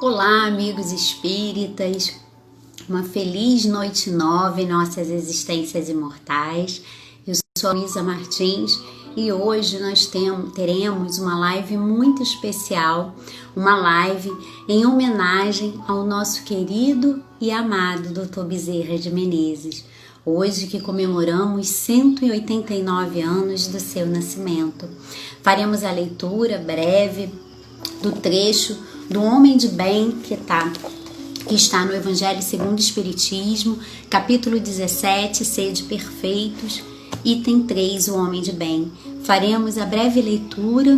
Olá, amigos espíritas, uma feliz noite nova em nossas existências imortais. Eu sou a Luísa Martins e hoje nós teremos uma live muito especial, uma live em homenagem ao nosso querido e amado Dr. Bezerra de Menezes, hoje que comemoramos 189 anos do seu nascimento. Faremos a leitura breve do trecho do Homem de Bem que está no Evangelho segundo o Espiritismo, capítulo 17, Sede Perfeitos, item 3, o Homem de Bem. Faremos a breve leitura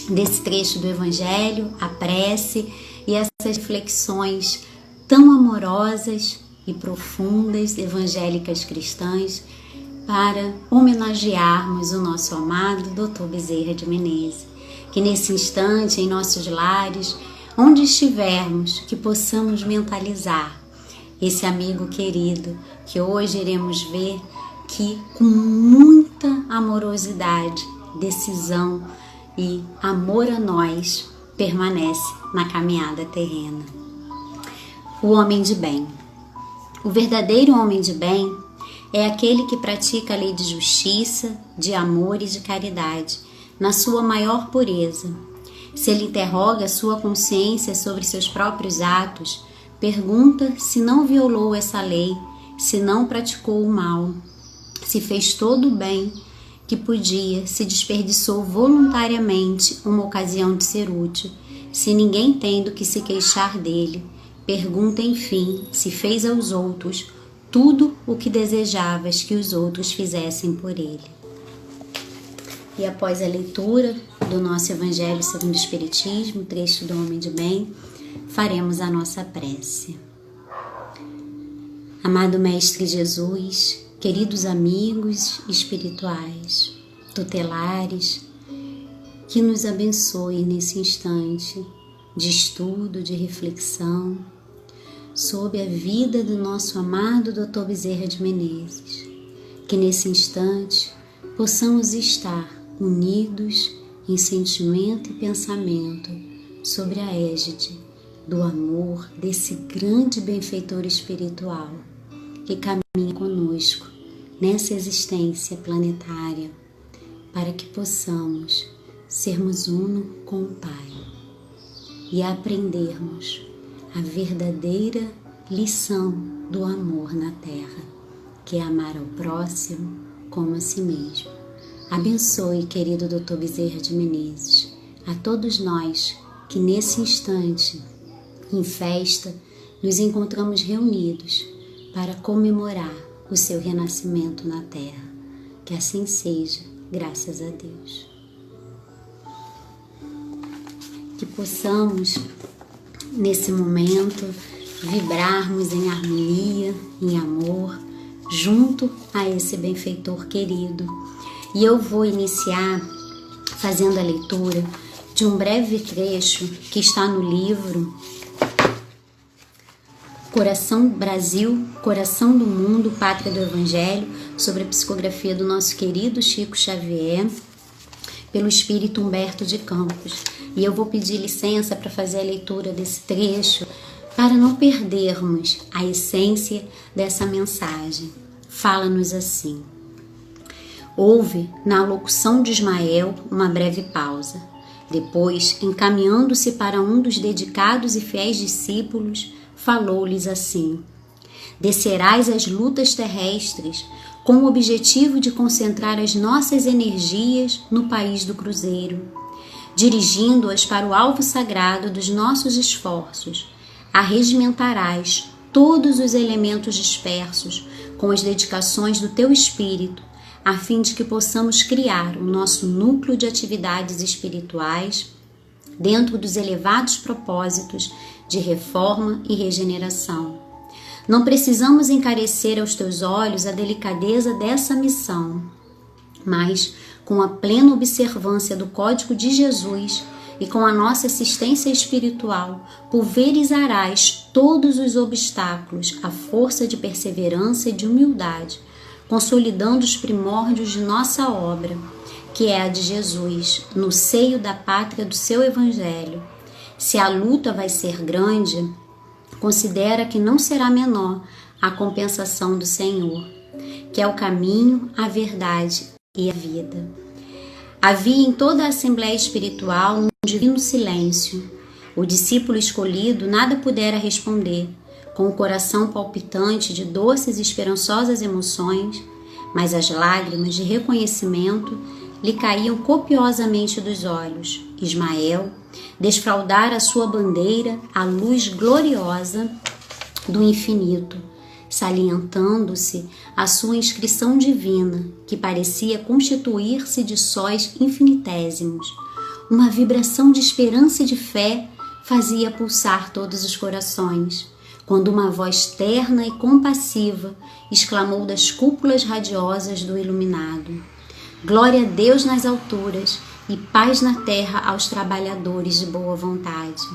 desse trecho do Evangelho, a prece e essas reflexões tão amorosas e profundas, evangélicas cristãs, para homenagearmos o nosso amado Dr. Bezerra de Menezes. Que nesse instante, em nossos lares, onde estivermos, que possamos mentalizar esse amigo querido, que hoje iremos ver que com muita amorosidade, decisão e amor a nós, permanece na caminhada terrena. O homem de bem. O verdadeiro homem de bem é aquele que pratica a lei de justiça, de amor e de caridade, na sua maior pureza. Se ele interroga sua consciência sobre seus próprios atos, pergunta se não violou essa lei, se não praticou o mal, se fez todo o bem que podia, se desperdiçou voluntariamente uma ocasião de ser útil, se ninguém tem do que se queixar dele. Pergunta, enfim, se fez aos outros tudo o que desejavas que os outros fizessem por ele. E após a leitura do nosso Evangelho segundo o Espiritismo, trecho do Homem de Bem, faremos a nossa prece. Amado Mestre Jesus, queridos amigos espirituais, tutelares, que nos abençoe nesse instante de estudo, de reflexão, sobre a vida do nosso amado Dr. Bezerra de Menezes. Que nesse instante possamos estar unidos em sentimento e pensamento sobre a égide do amor desse grande benfeitor espiritual que caminha conosco nessa existência planetária, para que possamos sermos uno com o Pai e aprendermos a verdadeira lição do amor na Terra, que é amar ao próximo como a si mesmo. Abençoe, querido Dr. Bezerra de Menezes, a todos nós que nesse instante, em festa, nos encontramos reunidos para comemorar o seu renascimento na Terra. Que assim seja, graças a Deus. Que possamos, nesse momento, vibrarmos em harmonia, em amor, junto a esse benfeitor querido. E eu vou iniciar fazendo a leitura de um breve trecho que está no livro Coração Brasil, Coração do Mundo, Pátria do Evangelho, sobre a psicografia do nosso querido Chico Xavier, pelo espírito Humberto de Campos. E eu vou pedir licença para fazer a leitura desse trecho, para não perdermos a essência dessa mensagem. Fala-nos assim. Houve, na locução de Ismael, uma breve pausa. Depois, encaminhando-se para um dos dedicados e fiéis discípulos, falou-lhes assim: descerás às lutas terrestres com o objetivo de concentrar as nossas energias no país do Cruzeiro, dirigindo-as para o alvo sagrado dos nossos esforços. Arregimentarás todos os elementos dispersos com as dedicações do teu espírito, a fim de que possamos criar o nosso núcleo de atividades espirituais dentro dos elevados propósitos de reforma e regeneração. Não precisamos encarecer aos teus olhos a delicadeza dessa missão, mas, com a plena observância do Código de Jesus e com a nossa assistência espiritual, pulverizarás todos os obstáculos à força de perseverança e de humildade, consolidando os primórdios de nossa obra, que é a de Jesus, no seio da pátria do seu Evangelho, Se a luta vai ser grande, considera que não será menor a compensação do Senhor, que é o caminho, a verdade e a vida. Havia em toda a Assembleia Espiritual um divino silêncio. O discípulo escolhido nada pudera responder, com o coração palpitante de doces e esperançosas emoções, mas as lágrimas de reconhecimento lhe caíam copiosamente dos olhos. Ismael desfraldara a sua bandeira à luz gloriosa do infinito, salientando-se a sua inscrição divina, que parecia constituir-se de sóis infinitésimos. Uma vibração de esperança e de fé fazia pulsar todos os corações, quando uma voz terna e compassiva exclamou das cúpulas radiosas do iluminado: Glória a Deus nas alturas e paz na terra aos trabalhadores de boa vontade.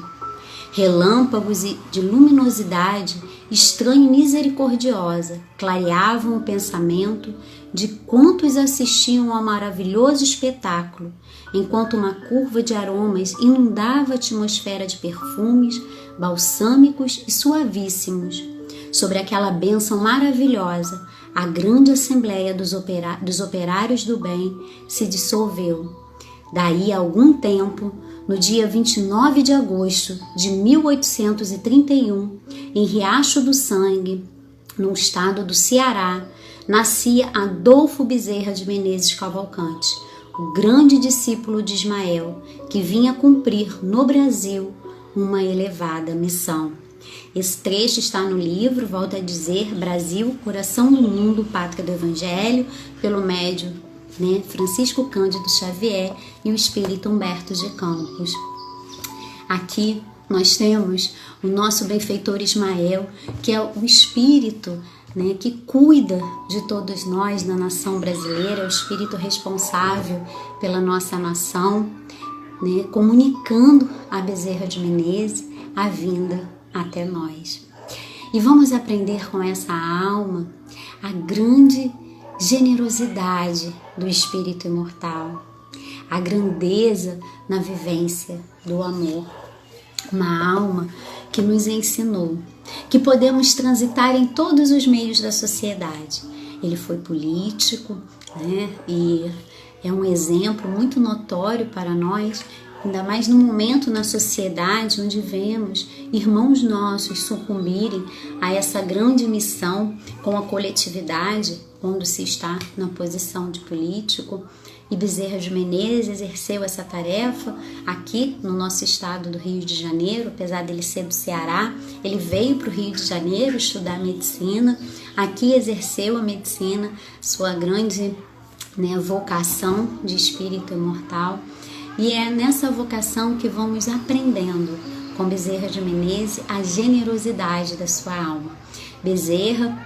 Relâmpagos de luminosidade estranha e misericordiosa clareavam o pensamento de quantos assistiam ao maravilhoso espetáculo, enquanto uma curva de aromas inundava a atmosfera de perfumes balsâmicos e suavíssimos. Sobre aquela bênção maravilhosa, a grande assembleia dos operários do bem se dissolveu. Daí a algum tempo, no dia 29 de agosto de 1831, em Riacho do Sangue, no estado do Ceará, nascia Adolfo Bezerra de Menezes Cavalcante, o grande discípulo de Ismael, que vinha cumprir no Brasil uma elevada missão. Esse trecho está no livro, volto a dizer, Brasil, Coração do Mundo, Pátria do Evangelho, pelo médium Francisco Cândido Xavier e o espírito Humberto de Campos. Aqui nós temos o nosso benfeitor Ismael, que é o espírito que cuida de todos nós na nação brasileira, o espírito responsável pela nossa nação, comunicando a Bezerra de Menezes a vinda até nós. E vamos aprender com essa alma a grande generosidade do espírito imortal, a grandeza na vivência do amor. Uma alma que nos ensinou que podemos transitar em todos os meios da sociedade. Ele foi político, e é um exemplo muito notório para nós, ainda mais no momento na sociedade onde vemos irmãos nossos sucumbirem a essa grande missão com a coletividade, quando se está na posição de político. E Bezerra de Menezes exerceu essa tarefa aqui no nosso estado do Rio de Janeiro. Apesar dele ser do Ceará, ele veio para o Rio de Janeiro estudar medicina. Aqui exerceu a medicina, sua grande vocação de espírito imortal. E é nessa vocação que vamos aprendendo com Bezerra de Menezes a generosidade da sua alma. Bezerra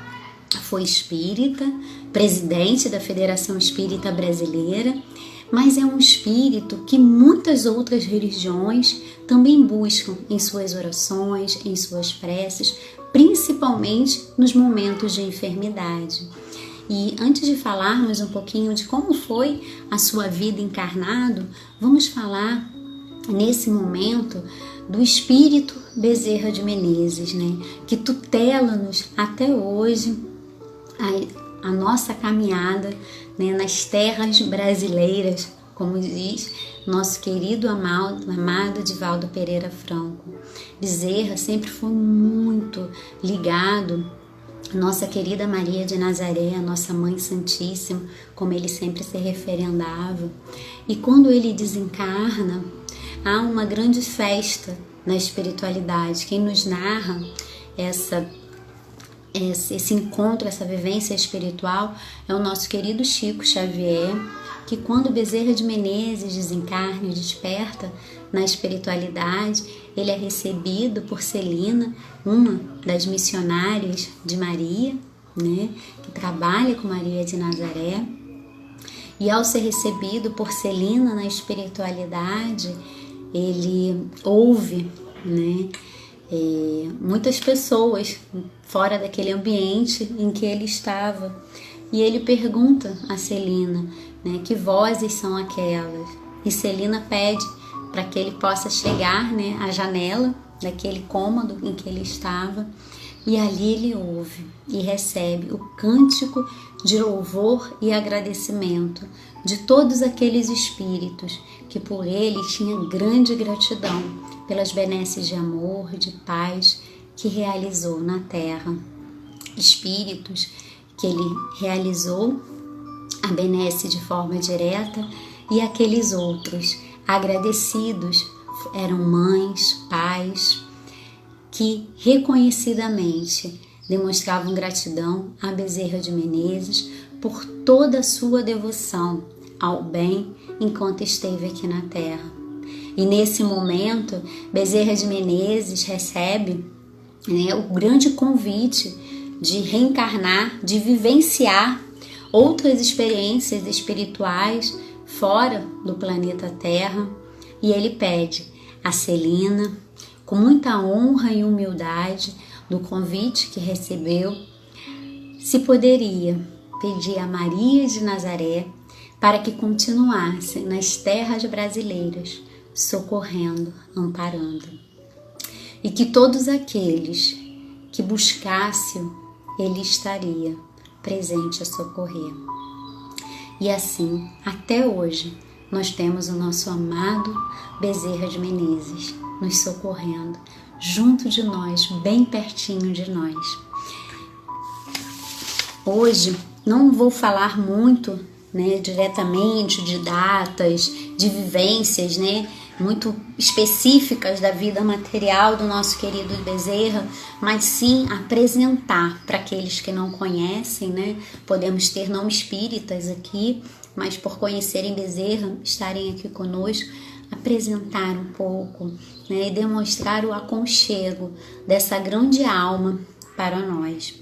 foi espírita, presidente da Federação Espírita Brasileira, mas é um espírito que muitas outras religiões também buscam em suas orações, em suas preces, principalmente nos momentos de enfermidade. E antes de falarmos um pouquinho de como foi a sua vida encarnado, vamos falar nesse momento do espírito Bezerra de Menezes, que tutela-nos até hoje a nossa caminhada nas terras brasileiras, como diz nosso querido amado Divaldo Pereira Franco. Bezerra sempre foi muito ligado à nossa querida Maria de Nazaré, a nossa Mãe Santíssima, como ele sempre se referendava. E quando ele desencarna, há uma grande festa na espiritualidade. Quem nos narra esse encontro, essa vivência espiritual é o nosso querido Chico Xavier, que quando Bezerra de Menezes desencarna e desperta na espiritualidade, ele é recebido por Celina, uma das missionárias de Maria, que trabalha com Maria de Nazaré. E ao ser recebido por Celina na espiritualidade, ele ouve muitas pessoas fora daquele ambiente em que ele estava. E ele pergunta a Celina, que vozes são aquelas? E Celina pede para que ele possa chegar, né, à janela daquele cômodo em que ele estava, e ali ele ouve e recebe o cântico de louvor e agradecimento de todos aqueles espíritos que por ele tinham grande gratidão pelas benesses de amor, de paz que realizou na terra. Espíritos que ele realizou a benesse de forma direta, e aqueles outros agradecidos eram mães, pais, que reconhecidamente demonstravam gratidão a Bezerra de Menezes por toda a sua devoção ao bem enquanto esteve aqui na Terra. E nesse momento, Bezerra de Menezes recebe, né, o grande convite de reencarnar, de vivenciar outras experiências espirituais fora do planeta Terra, e ele pede a Celina, com muita honra e humildade do convite que recebeu, se poderia pedir a Maria de Nazaré para que continuasse nas terras brasileiras, socorrendo, amparando, e que todos aqueles que buscassem, ele estaria presente a socorrer. E assim, até hoje, nós temos o nosso amado Bezerra de Menezes nos socorrendo, junto de nós, bem pertinho de nós. Hoje, não vou falar muito, né, diretamente de datas, de vivências, né, muito específicas da vida material do nosso querido Bezerra, mas sim apresentar para aqueles que não conhecem, né? Podemos ter não espíritas aqui, mas por conhecerem Bezerra, estarem aqui conosco, apresentar um pouco, né, e demonstrar o aconchego dessa grande alma para nós.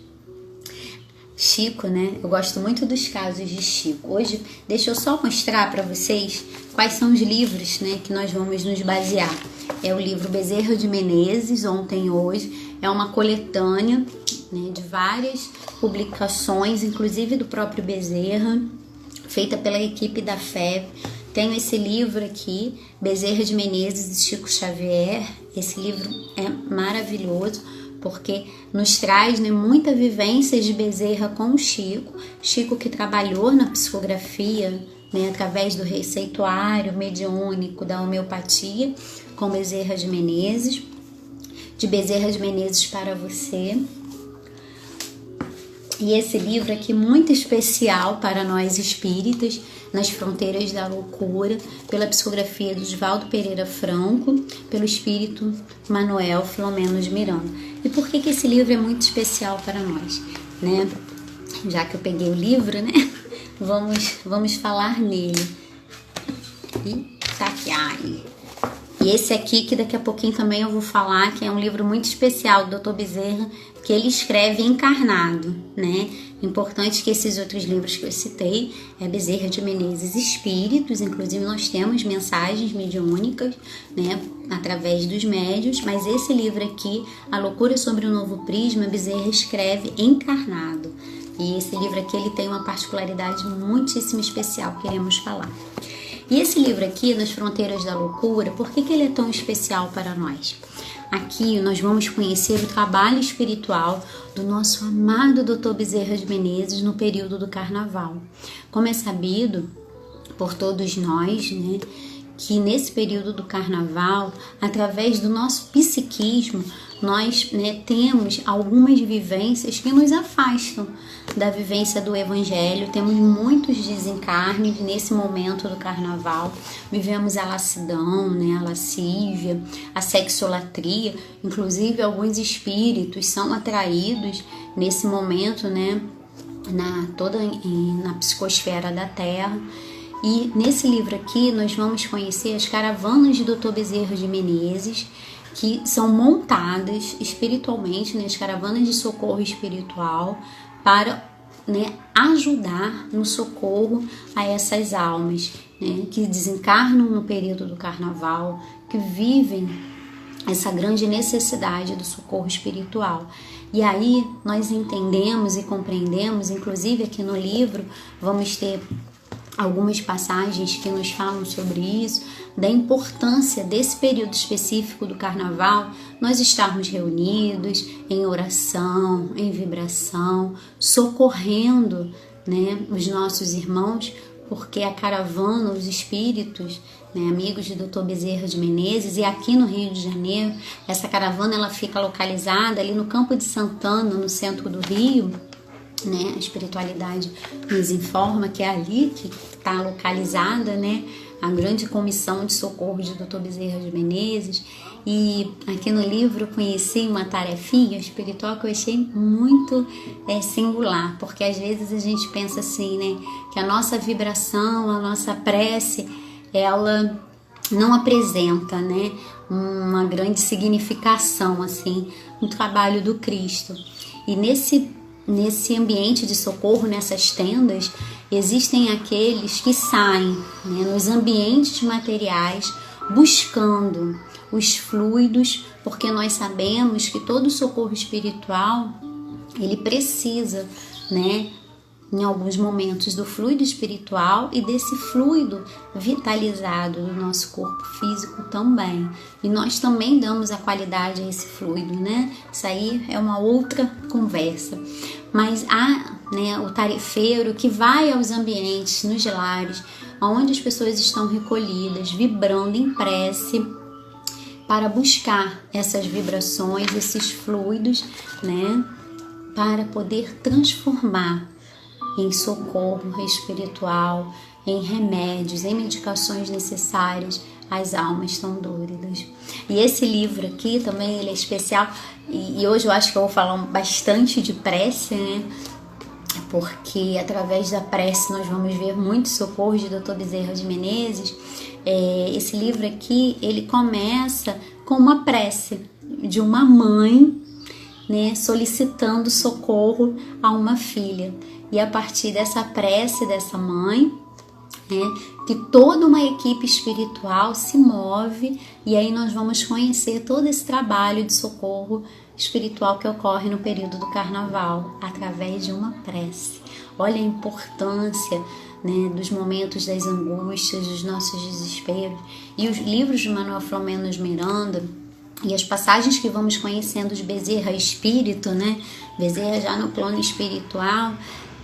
Chico, né? Eu gosto muito dos casos de Chico. Hoje, deixa eu só mostrar para vocês quais são os livros, né, que nós vamos nos basear. É o livro Bezerra de Menezes, Ontem e Hoje. É uma coletânea, né, de várias publicações, inclusive do próprio Bezerra, feita pela equipe da FEB. Tenho esse livro aqui, Bezerra de Menezes e Chico Xavier. Esse livro é maravilhoso, porque nos traz, né, muita vivência de Bezerra com o Chico. Chico que trabalhou na psicografia, né, através do receituário mediúnico da homeopatia, com Bezerra de Menezes. De Bezerra de Menezes para você. E esse livro aqui muito especial para nós espíritas, Nas Fronteiras da Loucura, pela psicografia do Oswaldo Pereira Franco, pelo espírito Manuel Filomeno de Miranda. E por que esse livro é muito especial para nós, né? Já que eu peguei o livro, né? Vamos falar nele. E tá aqui, ai. E esse aqui, que daqui a pouquinho também eu vou falar, que é um livro muito especial do Dr. Bezerra, que ele escreve encarnado, né? Importante que esses outros livros que eu citei, é Bezerra de Menezes Espíritos, inclusive nós temos mensagens mediúnicas, né, através dos médios, mas esse livro aqui, A Loucura sobre o Novo Prisma, Bezerra escreve encarnado. E esse livro aqui, ele tem uma particularidade muitíssimo especial, queremos falar. E esse livro aqui, Nas Fronteiras da Loucura, por que ele é tão especial para nós? Aqui nós vamos conhecer o trabalho espiritual do nosso amado Dr. Bezerra de Menezes no período do Carnaval. Como é sabido por todos nós, né, que nesse período do Carnaval, através do nosso psiquismo, nós, né, temos algumas vivências que nos afastam da vivência do Evangelho. Temos muitos desencarnes nesse momento do Carnaval. Vivemos a lassidão, né, a lascívia, a sexolatria. Inclusive, alguns espíritos são atraídos nesse momento, né, na psicosfera da Terra. E nesse livro aqui nós vamos conhecer as caravanas de Dr. Bezerra de Menezes, que são montadas espiritualmente, né, as caravanas de socorro espiritual, para, né, ajudar no socorro a essas almas, né, que desencarnam no período do Carnaval, que vivem essa grande necessidade do socorro espiritual. E aí nós entendemos e compreendemos, inclusive aqui no livro vamos ter algumas passagens que nos falam sobre isso, da importância desse período específico do carnaval, nós estarmos reunidos em oração, em vibração, socorrendo, né, os nossos irmãos, porque a caravana, os espíritos, né, amigos de Dr. Bezerra de Menezes, e aqui no Rio de Janeiro, essa caravana ela fica localizada ali no Campo de Santana, no centro do Rio, né? A espiritualidade nos informa que é ali que está localizada, né, a grande comissão de socorro de Dr. Bezerra de Menezes. E aqui no livro eu conheci uma tarefinha espiritual que eu achei muito singular, porque às vezes a gente pensa assim, né, que a nossa vibração, a nossa prece, ela não apresenta, né, uma grande significação assim no trabalho do Cristo. E nesse ambiente de socorro, nessas tendas, existem aqueles que saem, né, nos ambientes materiais buscando os fluidos, porque nós sabemos que todo socorro espiritual ele precisa, né, em alguns momentos do fluido espiritual e desse fluido vitalizado do nosso corpo físico também. E nós também damos a qualidade a esse fluido, né? Isso aí é uma outra conversa. Mas há, né, o tarefeiro que vai aos ambientes, nos lares, onde as pessoas estão recolhidas, vibrando em prece, para buscar essas vibrações, esses fluidos, né, para poder transformar em socorro espiritual, em remédios, em medicações necessárias às almas tão dóridas. E esse livro aqui também ele é especial, e hoje eu acho que eu vou falar bastante de prece, né? Porque através da prece nós vamos ver muito socorro de Dr. Bezerra de Menezes. Esse livro aqui, ele começa com uma prece de uma mãe, né, solicitando socorro a uma filha. E a partir dessa prece dessa mãe, né, que toda uma equipe espiritual se move, e aí nós vamos conhecer todo esse trabalho de socorro espiritual que ocorre no período do carnaval, através de uma prece. Olha a importância, né, dos momentos das angústias, dos nossos desesperos. E os livros de Manuel Filomeno de Miranda e as passagens que vamos conhecendo de Bezerra Espírito, né, Bezerra já no plano espiritual,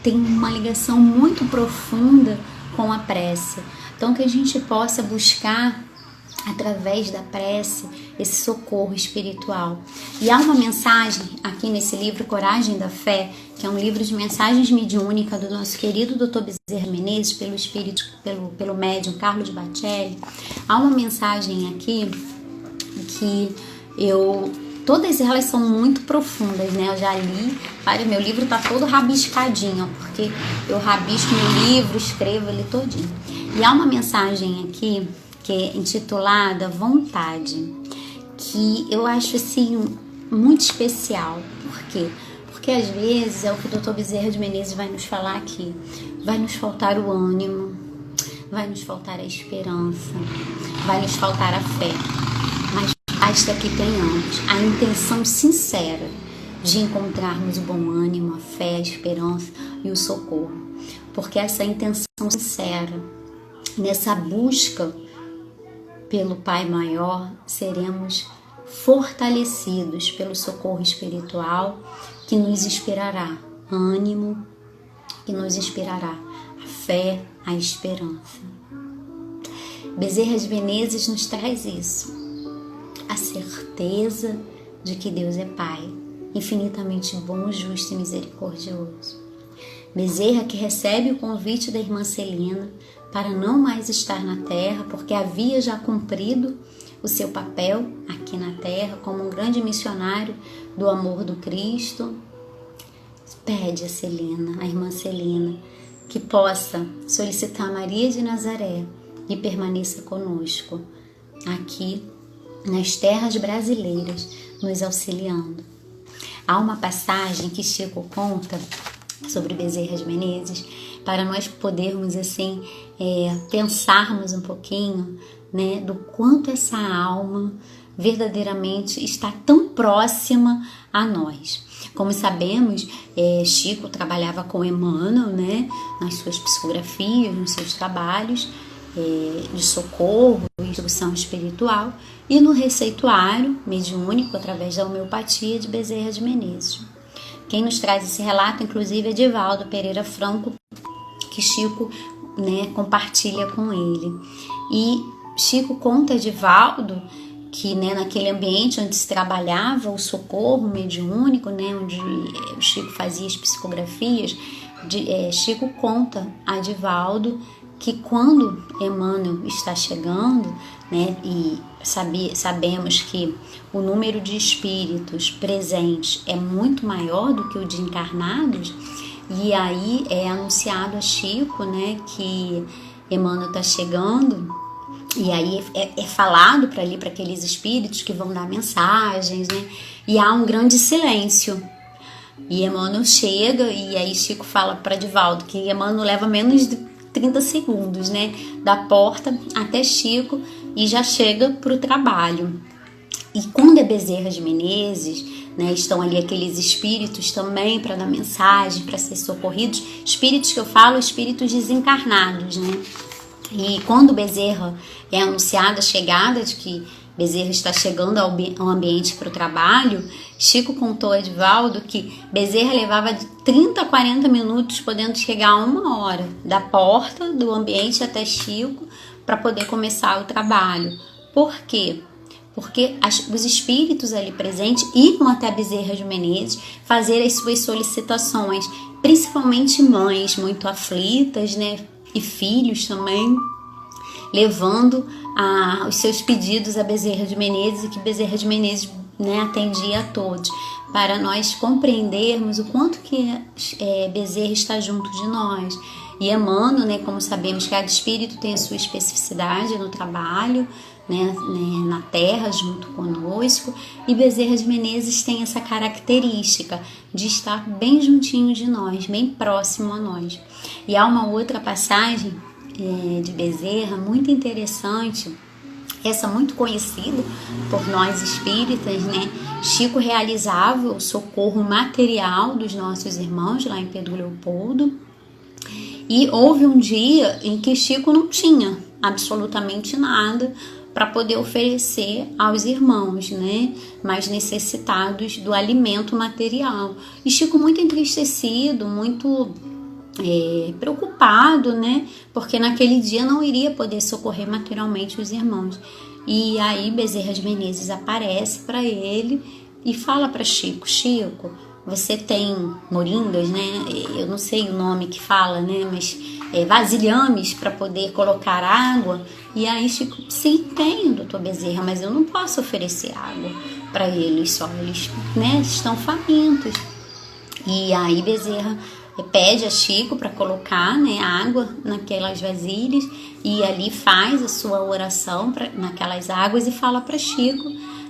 tem uma ligação muito profunda com a prece. Então que a gente possa buscar através da prece esse socorro espiritual. E há uma mensagem aqui nesse livro Coragem da Fé, que é um livro de mensagens mediúnicas do nosso querido Dr. Bezerra Menezes, pelo médium Carlos Bacelli. Há uma mensagem aqui que todas elas são muito profundas, né? Eu já li, olha, meu livro tá todo rabiscadinho, porque eu rabisco meu livro, escrevo ele todinho. E há uma mensagem aqui que é intitulada Vontade, que eu acho assim muito especial. Por quê? Porque às vezes é o que o Dr. Bezerra de Menezes vai nos falar aqui. Vai nos faltar o ânimo, vai nos faltar a esperança, vai nos faltar a fé. Mas basta que tenhamos a intenção sincera de encontrarmos o bom ânimo, a fé, a esperança e o socorro. Porque essa intenção sincera, nessa busca pelo Pai Maior, seremos fortalecidos pelo socorro espiritual que nos inspirará ânimo, que nos inspirará a fé, a esperança. Bezerra de Menezes nos traz isso, a certeza de que Deus é Pai, infinitamente bom, justo e misericordioso. Bezerra que recebe o convite da irmã Celina para não mais estar na terra, porque havia já cumprido o seu papel aqui na terra como um grande missionário do amor do Cristo, pede a Celina, a irmã Celina, que possa solicitar Maria de Nazaré e permaneça conosco aqui nas terras brasileiras, nos auxiliando. Há uma passagem que Chico conta sobre Bezerra de Menezes, para nós podermos assim pensarmos um pouquinho, né, do quanto essa alma verdadeiramente está tão próxima a nós. Como sabemos, Chico trabalhava com Emmanuel, né, nas suas psicografias, nos seus trabalhos de socorro e instrução espiritual, e no receituário mediúnico através da homeopatia de Bezerra de Menezes. Quem nos traz esse relato, inclusive, é Divaldo Pereira Franco, que Chico, né, compartilha com ele. E Chico conta a Divaldo que, né, naquele ambiente onde se trabalhava o socorro mediúnico, né, onde o Chico fazia as psicografias, Chico conta a Divaldo que quando Emmanuel está chegando, né, e sabemos que o número de espíritos presentes é muito maior do que o de encarnados, e aí é anunciado a Chico, né, que Emmanuel está chegando, e aí é falado para aqueles espíritos que vão dar mensagens, né, e há um grande silêncio. E Emmanuel chega, e aí Chico fala para Divaldo que Emmanuel leva menos de 30 segundos, né, da porta até Chico, e já chega para o trabalho. E quando é Bezerra de Menezes, né, estão ali aqueles espíritos também para dar mensagem, para ser socorridos, espíritos que eu falo, espíritos desencarnados, né? E quando Bezerra é anunciada a chegada de que Bezerra está chegando ao ambiente para o trabalho, Chico contou a Divaldo que Bezerra levava de 30 a 40 minutos, podendo chegar a 1 hora da porta do ambiente até Chico para poder começar o trabalho. Por quê? Porque os espíritos ali presentes iam até Bezerra de Menezes fazer as suas solicitações, principalmente mães muito aflitas, né, e filhos também, levando os seus pedidos a Bezerra de Menezes, e que Bezerra de Menezes, né, atendia a todos, para nós compreendermos o quanto que Bezerra está junto de nós. E Emmanuel, né, como sabemos, cada espírito tem a sua especificidade no trabalho, né, na Terra, junto conosco, e Bezerra de Menezes tem essa característica de estar bem juntinho de nós, bem próximo a nós. E há uma outra passagem de Bezerra muito interessante, essa muito conhecida por nós espíritas, né? Chico realizava o socorro material dos nossos irmãos lá em Pedro Leopoldo, e houve um dia em que Chico não tinha absolutamente nada para poder oferecer aos irmãos, né, mais necessitados do alimento material. E Chico muito entristecido, muito preocupado, né, porque naquele dia não iria poder socorrer materialmente os irmãos. E aí Bezerra de Menezes aparece para ele e fala para Chico: Chico, você tem moringas, né? Eu não sei o nome que fala, né? Mas vasilhames para poder colocar água. E aí Chico: sim, tenho, doutor Bezerra, mas eu não posso oferecer água para eles só. Eles, né, estão famintos. E aí Bezerra pede a Chico para colocar, né, água naquelas vasilhas, e ali faz a sua oração naquelas águas e fala para Chico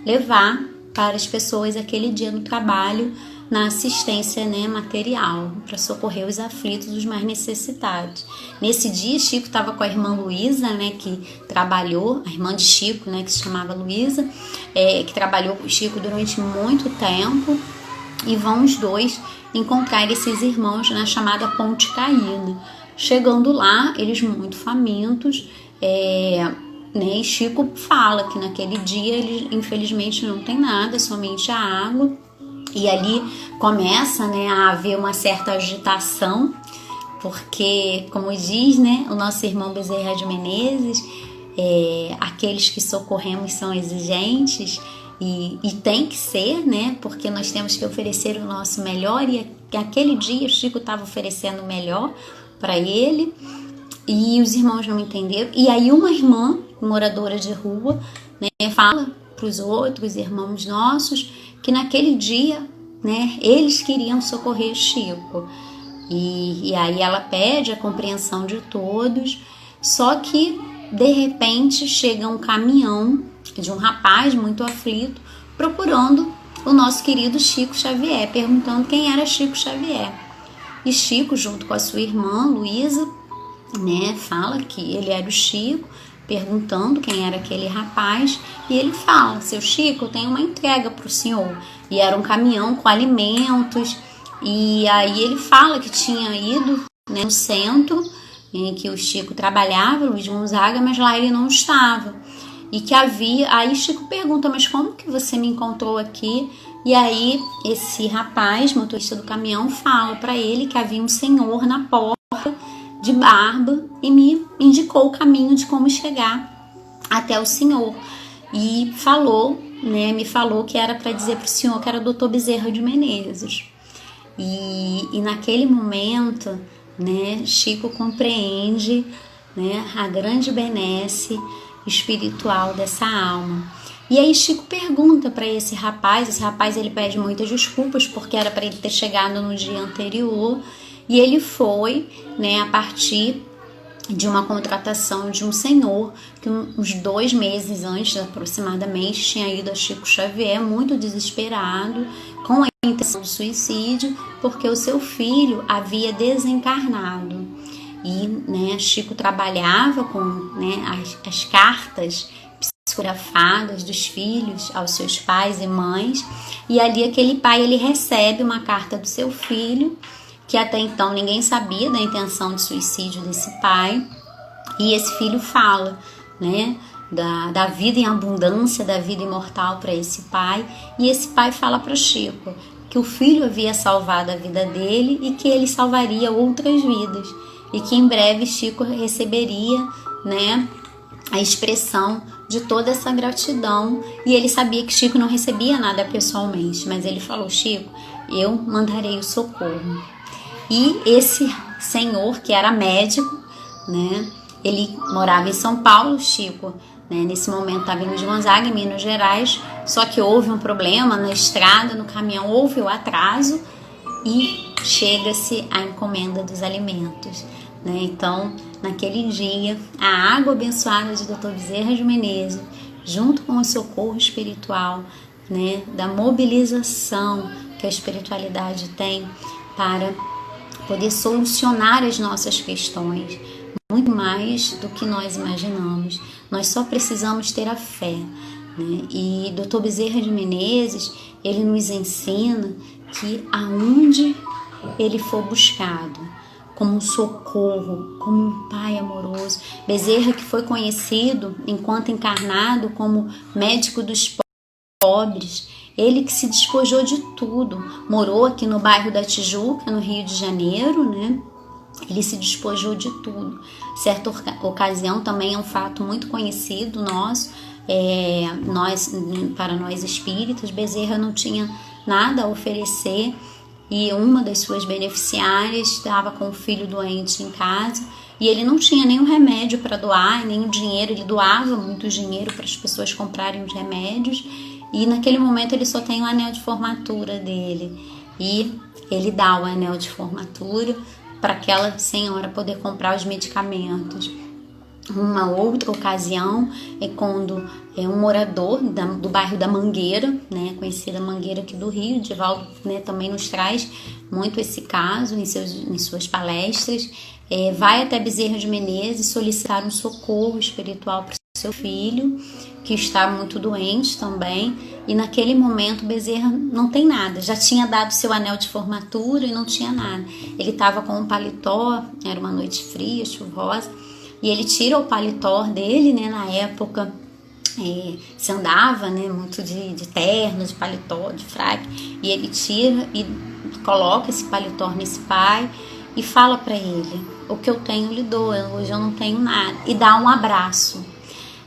levar para as pessoas aquele dia no trabalho, na assistência, né, material, para socorrer os aflitos, os mais necessitados. Nesse dia, Chico estava com a irmã Luísa, né, que trabalhou, a irmã de Chico, né, que se chamava Luísa, que trabalhou com Chico durante muito tempo, e vão os dois encontrar esses irmãos na chamada Ponte Caída. Chegando lá, eles muito famintos, né, e Chico fala que naquele dia eles infelizmente não tem nada, somente a água. E ali começa, né, a haver uma certa agitação, porque, como diz, né, o nosso irmão Bezerra de Menezes, aqueles que socorremos são exigentes, e tem que ser, né, porque nós temos que oferecer o nosso melhor, e aquele dia o Chico estava oferecendo o melhor para ele, e os irmãos não entenderam. E aí uma irmã, moradora de rua, né, fala para os outros irmãos nossos que naquele dia, né, eles queriam socorrer Chico. E aí ela pede a compreensão de todos, só que de repente chega um caminhão de um rapaz muito aflito procurando o nosso querido Chico Xavier, perguntando quem era Chico Xavier. E Chico, junto com a sua irmã Luísa, né, fala que ele era o Chico, perguntando quem era aquele rapaz, e ele fala: seu Chico, eu tenho uma entrega para o senhor. E era um caminhão com alimentos, e aí ele fala que tinha ido, né, no centro em que o Chico trabalhava, Luiz Gonzaga, mas lá ele não estava. E que havia, aí Chico pergunta: mas como que você me encontrou aqui? E aí esse rapaz, motorista do caminhão, fala para ele que havia um senhor na porta de barba e me indicou o caminho de como chegar até o senhor. E falou, né, me falou que era para dizer para o senhor que era o Dr. Bezerra de Menezes. E naquele momento, né, Chico compreende, né, a grande benesse espiritual dessa alma. E aí Chico pergunta para esse rapaz ele pede muitas desculpas porque era para ele ter chegado no dia anterior, e ele foi, né, a partir de uma contratação de um senhor que uns 2 meses antes aproximadamente tinha ido a Chico Xavier muito desesperado, com a intenção de suicídio, porque o seu filho havia desencarnado. E, né, Chico trabalhava com, né, as cartas psicografadas dos filhos aos seus pais e mães, e ali aquele pai ele recebe uma carta do seu filho, que até então ninguém sabia da intenção de suicídio desse pai, e esse filho fala, né, da vida em abundância, da vida imortal para esse pai, e esse pai fala para Chico que o filho havia salvado a vida dele e que ele salvaria outras vidas, e que em breve Chico receberia, né, a expressão de toda essa gratidão. E ele sabia que Chico não recebia nada pessoalmente, mas ele falou: Chico, eu mandarei o socorro. E esse senhor, que era médico, né, ele morava em São Paulo, Chico, né, nesse momento estava em Luiz Gonzaga, em Minas Gerais, só que houve um problema na estrada, no caminhão, houve o atraso e chega-se a encomenda dos alimentos, né? Então, naquele dia, a água abençoada de Dr. Bezerra de Menezes, junto com o socorro espiritual, né, da mobilização que a espiritualidade tem para poder solucionar as nossas questões, muito mais do que nós imaginamos. Nós só precisamos ter a fé, né? E Dr. Bezerra de Menezes, ele nos ensina que aonde ele for buscado, como um socorro, como um pai amoroso. Bezerra, que foi conhecido enquanto encarnado como médico dos pobres, ele que se despojou de tudo, morou aqui no bairro da Tijuca, no Rio de Janeiro, né? Ele se despojou de tudo. Certa ocasião, também é um fato muito conhecido nosso, para nós espíritas, Bezerra não tinha nada a oferecer, e uma das suas beneficiárias estava com o filho doente em casa, e ele não tinha nenhum remédio para doar, nem o dinheiro. Ele doava muito dinheiro para as pessoas comprarem os remédios, e naquele momento ele só tem o anel de formatura dele, e ele dá o anel de formatura para aquela senhora poder comprar os medicamentos. Uma outra ocasião é quando um morador do bairro da Mangueira, né, conhecida Mangueira aqui do Rio, Divaldo, né, também nos traz muito esse caso em suas palestras, vai até Bezerra de Menezes solicitar um socorro espiritual para o seu filho, que está muito doente também, e naquele momento Bezerra não tem nada, já tinha dado seu anel de formatura e não tinha nada. Ele estava com um paletó, era uma noite fria, chuvosa, e ele tira o paletó dele, né, na época se andava, né, muito de terno, de paletó, de fraque, e ele tira e coloca esse paletó nesse pai e fala para ele: o que eu tenho lhe dou, hoje eu não tenho nada, e dá um abraço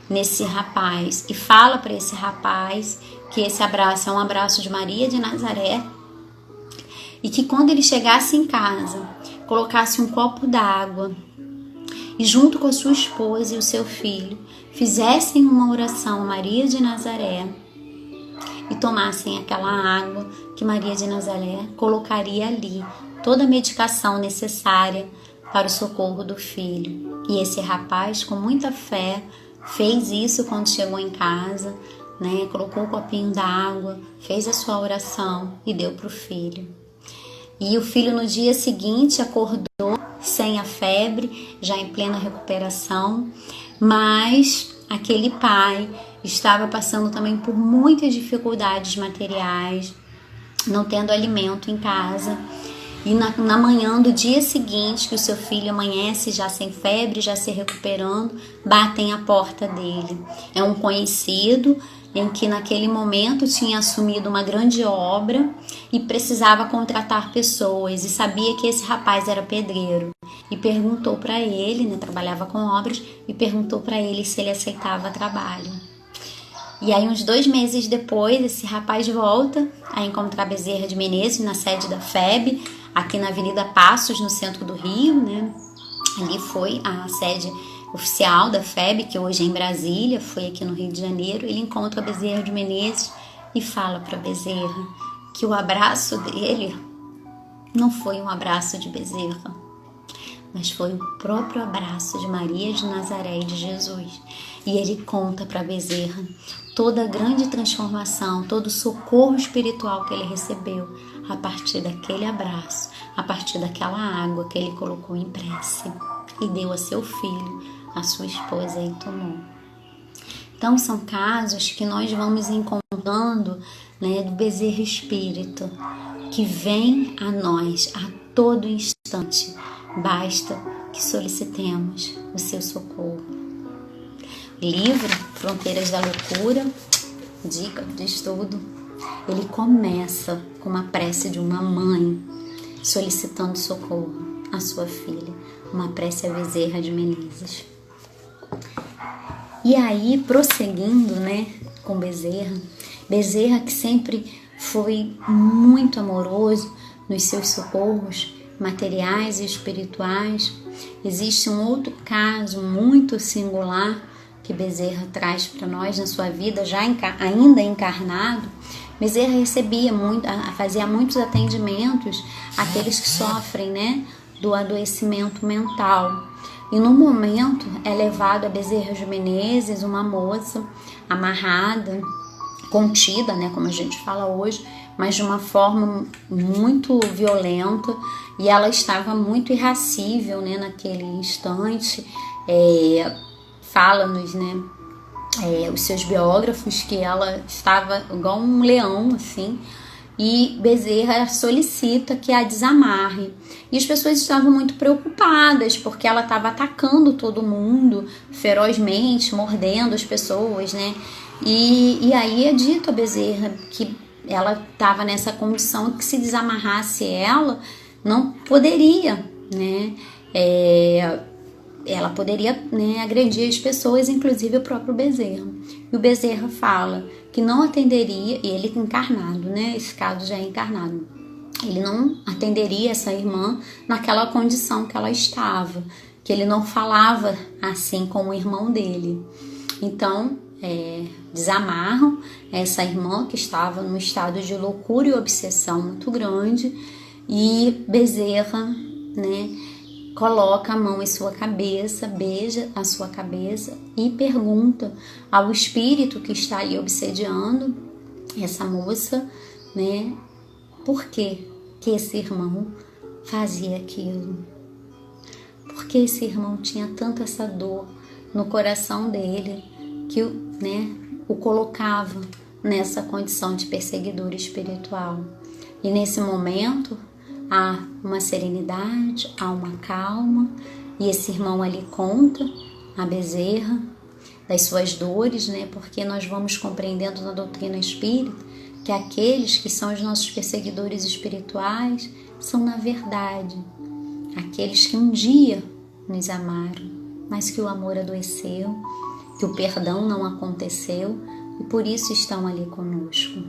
nesse rapaz, e fala para esse rapaz que esse abraço é um abraço de Maria de Nazaré, e que quando ele chegasse em casa, colocasse um copo d'água e junto com a sua esposa e o seu filho fizessem uma oração a Maria de Nazaré e tomassem aquela água, que Maria de Nazaré colocaria ali toda a medicação necessária para o socorro do filho. E esse rapaz, com muita fé, fez isso quando chegou em casa, né? Colocou o copinho d'água, fez a sua oração e deu para o filho. E o filho no dia seguinte acordou sem a febre, já em plena recuperação, Mas aquele pai estava passando também por muitas dificuldades materiais, não tendo alimento em casa. E na manhã do dia seguinte, que o seu filho amanhece já sem febre, já se recuperando, batem a porta dele. É um conhecido em que naquele momento tinha assumido uma grande obra e precisava contratar pessoas, e sabia que esse rapaz era pedreiro. E perguntou para ele, né, trabalhava com obras, e perguntou para ele se ele aceitava trabalho. E aí, uns 2 meses depois, esse rapaz volta a encontrar Bezerra de Menezes na sede da FEB, aqui na Avenida Passos, no centro do Rio, né? Ali foi a sede oficial da FEB, que hoje é em Brasília, foi aqui no Rio de Janeiro. Ele encontra Bezerra de Menezes e fala para Bezerra que o abraço dele não foi um abraço de Bezerra, mas foi o próprio abraço de Maria de Nazaré e de Jesus. E ele conta para Bezerra toda a grande transformação, todo o socorro espiritual que ele recebeu a partir daquele abraço, a partir daquela água que ele colocou em prece e deu a seu filho, a sua esposa, e tomou. Então são casos que nós vamos encontrando, né, do Bezerra Espírito, que vem a nós a todo instante. Basta que solicitemos o seu socorro. O livro Fronteiras da Loucura, dica de estudo, ele começa com uma prece de uma mãe solicitando socorro à sua filha, uma prece a Bezerra de Menezes. E aí, prosseguindo, né, com Bezerra que sempre foi muito amoroso nos seus socorros materiais e espirituais. Existe um outro caso muito singular que Bezerra traz para nós na sua vida, ainda encarnado. Bezerra fazia muitos atendimentos àqueles que sofrem, né, do adoecimento mental. E no momento é levado a Bezerra de Menezes uma moça amarrada, contida, né, como a gente fala hoje, mas de uma forma muito violenta, e ela estava muito irascível, né, naquele instante. Fala-nos, né, os seus biógrafos, que ela estava igual um leão, assim, e Bezerra solicita que a desamarre. E as pessoas estavam muito preocupadas, porque ela estava atacando todo mundo ferozmente, mordendo as pessoas, né? E aí é dito a Bezerra que ela estava nessa condição, que se desamarrasse ela, não poderia, né? Ela poderia, né, agredir as pessoas, inclusive o próprio Bezerra. E o Bezerra fala que não atenderia, e ele encarnado, né? Esse caso já é encarnado. Ele não atenderia essa irmã naquela condição que ela estava, que ele não falava assim com o irmão dele. Então, desamarram essa irmã que estava num estado de loucura e obsessão muito grande, e Bezerra, né, coloca a mão em sua cabeça, beija a sua cabeça e pergunta ao espírito que está ali obsediando essa moça, né, por que esse irmão fazia aquilo? Por que esse irmão tinha tanta essa dor no coração dele que, né, o colocava nessa condição de perseguidor espiritual? E nesse momento há uma serenidade, há uma calma, e esse irmão ali conta a Bezerra das suas dores, né? Porque nós vamos compreendendo na doutrina espírita que aqueles que são os nossos perseguidores espirituais são, na verdade, aqueles que um dia nos amaram, mas que o amor adoeceu, que o perdão não aconteceu, e por isso estão ali conosco.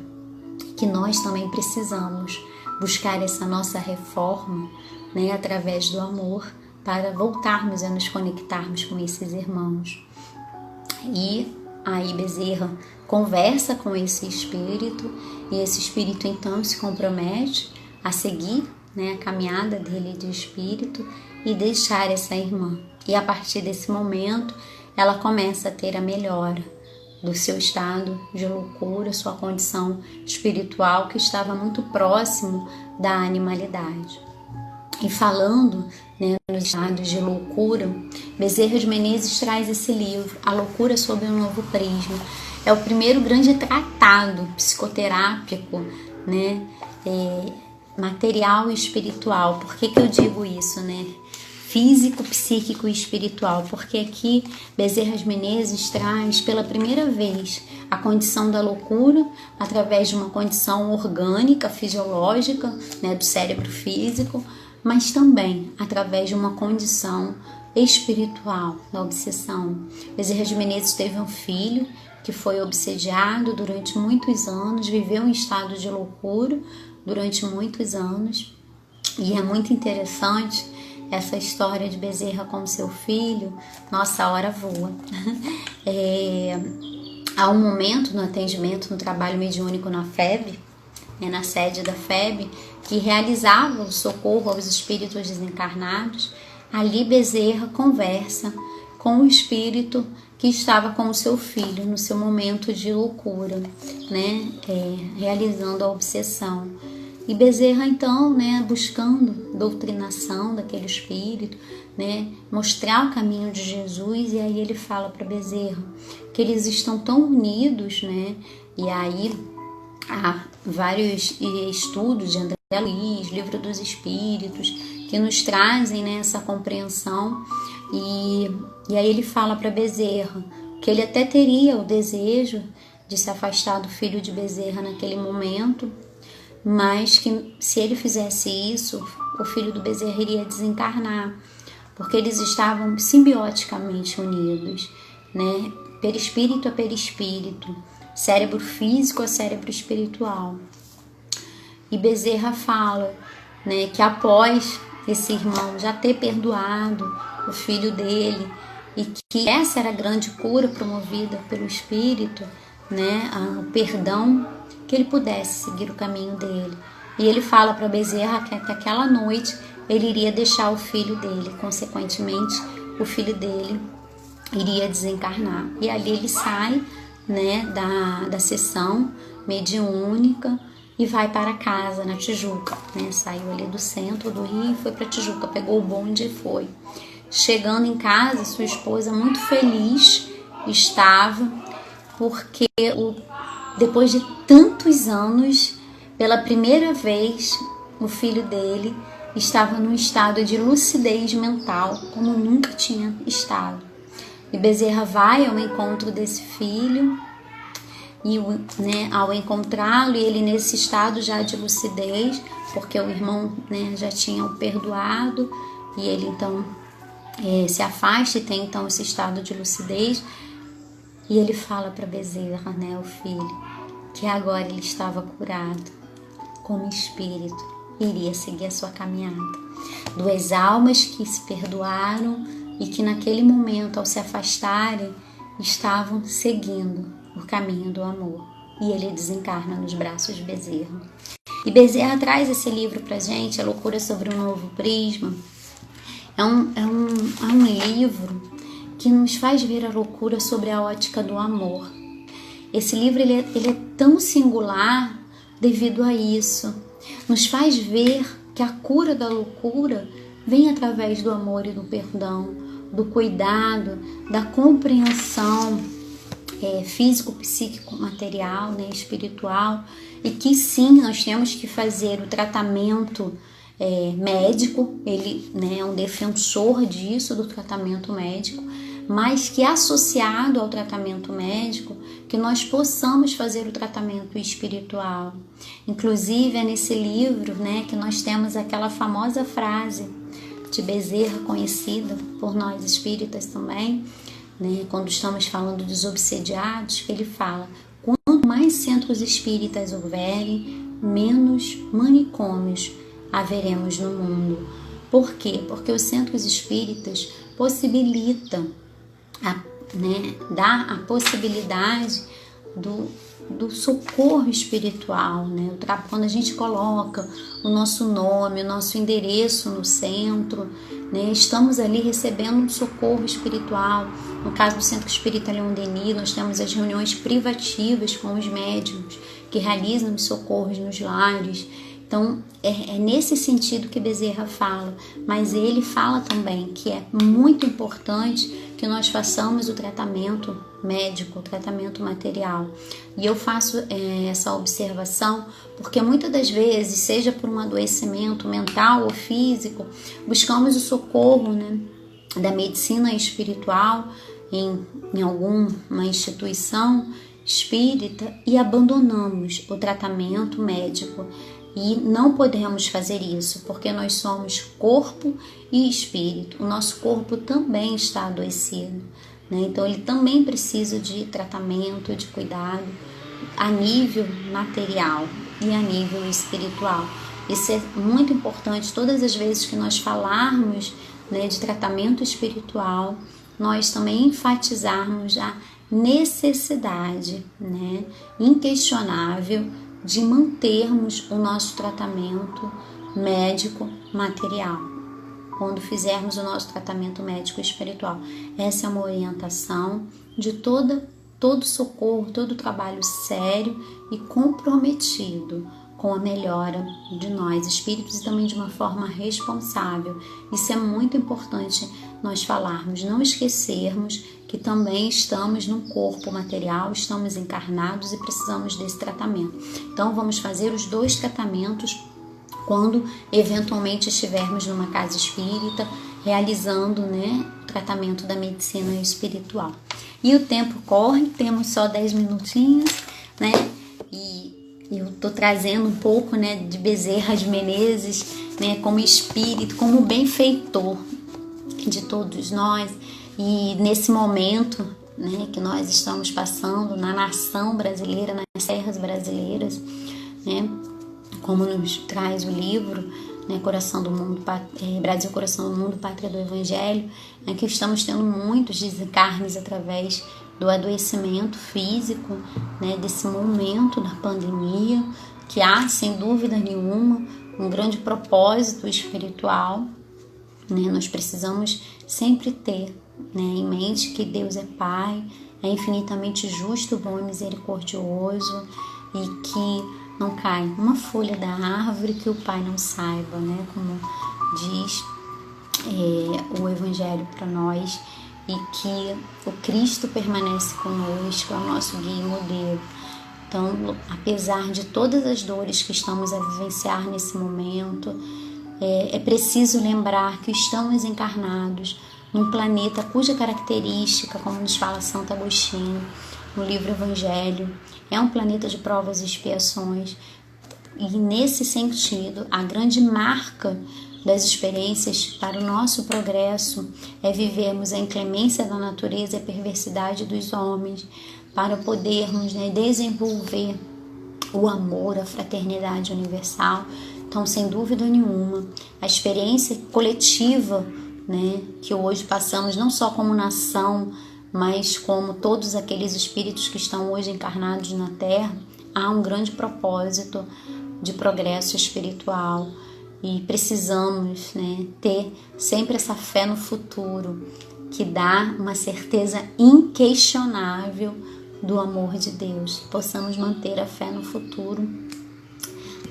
Que nós também precisamos buscar essa nossa reforma, né, através do amor, para voltarmos a nos conectarmos com esses irmãos. E aí Bezerra conversa com esse espírito, e esse espírito então se compromete a seguir, né, a caminhada dele de espírito e deixar essa irmã. E a partir desse momento ela começa a ter a melhora do seu estado de loucura, sua condição espiritual que estava muito próximo da animalidade. E falando, né, nos estados de loucura, Bezerra de Menezes traz esse livro, A Loucura sob um Novo Prisma. É o primeiro grande tratado psicoterápico, né, material e espiritual. Por que eu digo isso, né? Físico, psíquico e espiritual, porque aqui Bezerra de Menezes traz pela primeira vez a condição da loucura através de uma condição orgânica, fisiológica, né, do cérebro físico, mas também através de uma condição espiritual, da obsessão. Bezerra de Menezes teve um filho que foi obsediado durante muitos anos, viveu em estado de loucura durante muitos anos, e é muito interessante essa história de Bezerra com seu filho. Nossa, a hora voa. Há um momento no atendimento, no trabalho mediúnico na FEB, na sede da FEB, que realizava o socorro aos espíritos desencarnados. Ali Bezerra conversa com o espírito que estava com o seu filho no seu momento de loucura, né, realizando a obsessão. E Bezerra, então, né, buscando doutrinação daquele espírito, né, mostrar o caminho de Jesus, e aí ele fala para Bezerra que eles estão tão unidos, né, e aí há vários estudos de André Luiz, Livro dos Espíritos, que nos trazem, né, essa compreensão, e aí ele fala para Bezerra que ele até teria o desejo de se afastar do filho de Bezerra naquele momento, mas que se ele fizesse isso, o filho do Bezerra iria desencarnar, porque eles estavam simbioticamente unidos, né? Perispírito a perispírito, cérebro físico a cérebro espiritual. E Bezerra fala, né, que após esse irmão já ter perdoado o filho dele, e que essa era a grande cura promovida pelo espírito, né, o perdão, que ele pudesse seguir o caminho dele. E ele fala para Bezerra que aquela noite ele iria deixar o filho dele, consequentemente o filho dele iria desencarnar. E ali ele sai, né, da sessão mediúnica e vai para casa na Tijuca, né? Saiu ali do centro do Rio e foi para Tijuca, pegou o bonde e foi. Chegando em casa, sua esposa muito feliz estava, porque depois de tantos anos, pela primeira vez, o filho dele estava num estado de lucidez mental, como nunca tinha estado. E Bezerra vai ao encontro desse filho, e, né, ao encontrá-lo, ele nesse estado já de lucidez, porque o irmão, né, já tinha o perdoado, e ele então se afasta e tem então esse estado de lucidez, e ele fala para Bezerra, né, o filho, que agora ele estava curado, como espírito, iria seguir a sua caminhada. Duas almas que se perdoaram e que naquele momento, ao se afastarem, estavam seguindo o caminho do amor. E ele desencarna nos braços de Bezerra. E Bezerra traz esse livro pra gente, A Loucura sobre um Novo Prisma. É um livro que nos faz ver a loucura sobre a ótica do amor. Esse livro ele é tão singular devido a isso. Nos faz ver que a cura da loucura vem através do amor e do perdão, do cuidado, da compreensão físico, psíquico, material, né, espiritual, e que sim, nós temos que fazer o tratamento médico. Ele, né, é um defensor disso, do tratamento médico, mas que associado ao tratamento médico, que nós possamos fazer o tratamento espiritual. Inclusive é nesse livro, né, que nós temos aquela famosa frase de Bezerra, conhecida por nós espíritas também, né, quando estamos falando dos obsediados, que ele fala: quanto mais centros espíritas houverem, menos manicômios haveremos no mundo. Por quê? Porque os centros espíritas possibilitam, dá a possibilidade do socorro espiritual, né? Quando a gente coloca o nosso nome, o nosso endereço no centro, né? Estamos ali recebendo um socorro espiritual. No caso do Centro Espírita Leon Denis, nós temos as reuniões privativas com os médiuns que realizam os socorros nos lares, Então, é nesse sentido que Bezerra fala, mas ele fala também que é muito importante que nós façamos o tratamento médico, o tratamento material. E eu faço essa observação porque muitas das vezes, seja por um adoecimento mental ou físico, buscamos o socorro, né, da medicina espiritual em alguma instituição espírita e abandonamos o tratamento médico. E não podemos fazer isso, porque nós somos corpo e espírito. O nosso corpo também está adoecido, né? Então ele também precisa de tratamento, de cuidado a nível material e a nível espiritual. Isso é muito importante. Todas as vezes que nós falarmos, né, de tratamento espiritual, nós também enfatizarmos a necessidade, né, inquestionável de mantermos o nosso tratamento médico material quando fizermos o nosso tratamento médico espiritual. Essa é uma orientação de todo socorro, todo trabalho sério e comprometido com a melhora de nós espíritos e também de uma forma responsável. Isso é muito importante nós falarmos, não esquecermos que também estamos num corpo material, estamos encarnados e precisamos desse tratamento. Então vamos fazer os 2 tratamentos quando eventualmente estivermos numa casa espírita realizando, né, o tratamento da medicina espiritual. E o tempo corre, temos só 10 minutinhos, né? E eu estou trazendo um pouco, né, de Bezerra de Menezes, né, como espírito, como benfeitor de todos nós. E nesse momento, né, que nós estamos passando na nação brasileira, nas terras brasileiras, né, como nos traz o livro, né, Coração do Mundo, Brasil, Coração do Mundo, Pátria do Evangelho, né, que estamos tendo muitos desencarnes através do adoecimento físico, né, desse momento da pandemia, que há, sem dúvida nenhuma, um grande propósito espiritual, né? Nós precisamos sempre ter, né, em mente que Deus é Pai, é infinitamente justo, bom e misericordioso, e que não cai uma folha da árvore que o Pai não saiba, né? Como diz o Evangelho para nós, e que o Cristo permanece conosco, é o nosso guia e modelo. Então, apesar de todas as dores que estamos a vivenciar nesse momento, é preciso lembrar que estamos encarnados num planeta cuja característica, como nos fala Santo Agostinho no livro Evangelho, é um planeta de provas e expiações. E nesse sentido, a grande marca das experiências para o nosso progresso é vivermos a inclemência da natureza e a perversidade dos homens, para podermos, né, desenvolver o amor, a fraternidade universal. Então, sem dúvida nenhuma, a experiência coletiva, né, que hoje passamos não só como nação, mas como todos aqueles espíritos que estão hoje encarnados na Terra, há um grande propósito de progresso espiritual. E precisamos, né, ter sempre essa fé no futuro, que dá uma certeza inquestionável do amor de Deus. Que possamos manter a fé no futuro